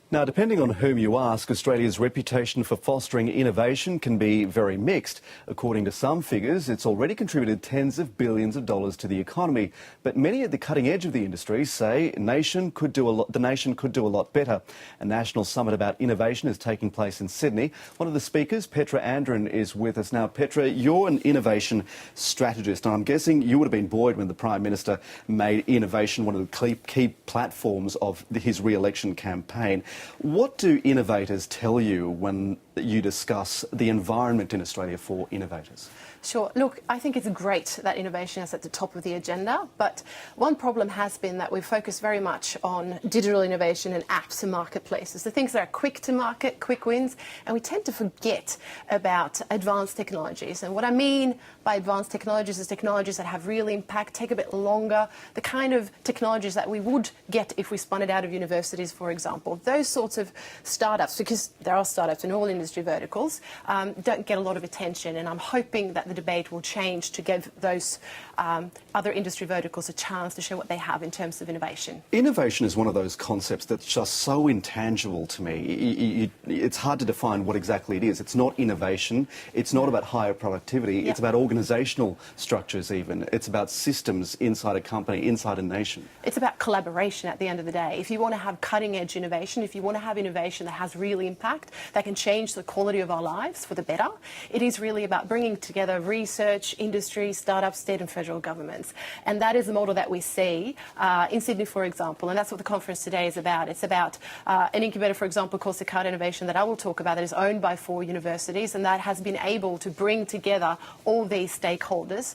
Now, depending on whom you ask, Australia's reputation for fostering innovation can be very mixed. According to some figures, it's already contributed tens of billions of dollars to the economy. But many at the cutting edge of the industry say the nation could do a lot better. A national summit about innovation is taking place in Sydney. One of the speakers, Petra Andren, is with us now. Petra, you're an innovation strategist, and I'm guessing you would have been buoyed when the Prime Minister made innovation one of the key platforms of his re-election campaign. What do innovators tell you when you discuss the environment in Australia for innovators? Sure. Look, I think it's great that innovation is at the top of the agenda, but one problem has been that we focus very much on digital innovation and apps and marketplaces, the things that are quick to market, quick wins, and we tend to forget about advanced technologies. And what I mean by advanced technologies is technologies that have real impact, take a bit longer, the kind of technologies that we would get if we spun it out of universities, for example. Those sorts of startups, because there are startups in all industry verticals, don't get a lot of attention, and I'm hoping that the debate will change to give those other industry verticals a chance to show what they have in terms of innovation. Innovation is one of those concepts that's just so intangible to me. It's hard to define what exactly it is. It's not innovation. It's not about higher productivity. Yep. It's about organisational structures even. It's about systems inside a company, inside a nation. It's about collaboration at the end of the day. If you want to have cutting-edge innovation, if you want to have innovation that has real impact, that can change the quality of our lives for the better, it is really about bringing together research, industry, startups, state and federal governments. And that is the model that we see in Sydney, for example, and that's what the conference today is about. It's about an incubator, for example, called Cicada Innovation that I will talk about, that is owned by 4 universities, and that has been able to bring together all these stakeholders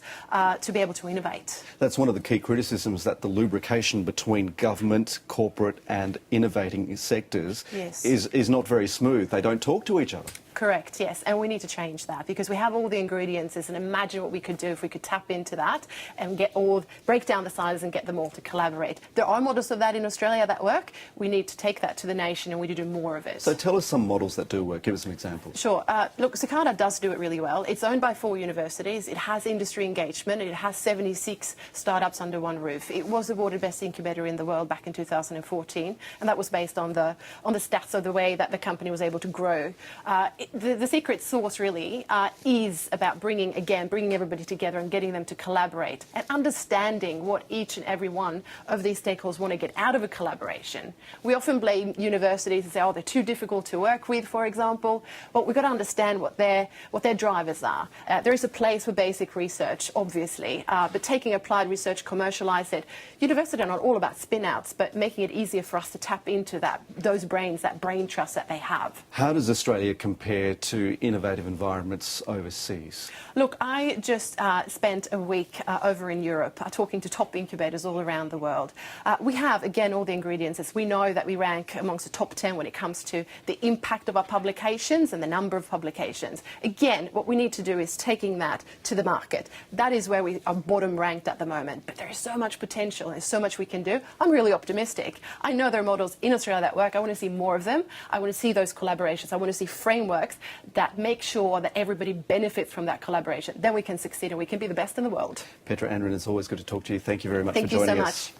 to be able to innovate. That's one of the key criticisms, that the lubrication between government, corporate and innovating sectors is not very smooth. They don't talk to each other. Correct, yes, and we need to change that because we have all the ingredients, and imagine what we could do if we could tap into that and break down the silos and get them all to collaborate. There are models of that in Australia that work. We need to take that to the nation, and we need to do more of it. So tell us some models that do work. Give us some examples. Sure. Look, Cicada does do it really well. It's owned by 4 universities. It has industry engagement. It has 76 startups under one roof. It was awarded Best Incubator in the world back in 2014, and that was based on the stats of the way that the company was able to grow. The secret sauce really is about bringing everybody together and getting them to collaborate and understanding what each and every one of these stakeholders want to get out of a collaboration. We often blame universities and say, oh, they're too difficult to work with, for example, but we've got to understand what their drivers are. There is a place for basic research, obviously, but taking applied research, commercialise it. Universities are not all about spin-outs, but making it easier for us to tap into those brains, that brain trust that they have. How does Australia compare to innovative environments overseas? Look, I just spent a week over in Europe talking to top incubators all around the world. We have, again, all the ingredients. We know that we rank amongst the top 10 when it comes to the impact of our publications and the number of publications. Again, what we need to do is taking that to the market. That is where we are bottom ranked at the moment. But there is so much potential. There's so much we can do. I'm really optimistic. I know there are models in Australia that work. I want to see more of them. I want to see those collaborations. I want to see frameworks that make sure that everybody benefits from that collaboration. Then we can succeed and we can be the best in the world. Petra Andren, it's always good to talk to you. Thank you very much for joining us. Thank you so much.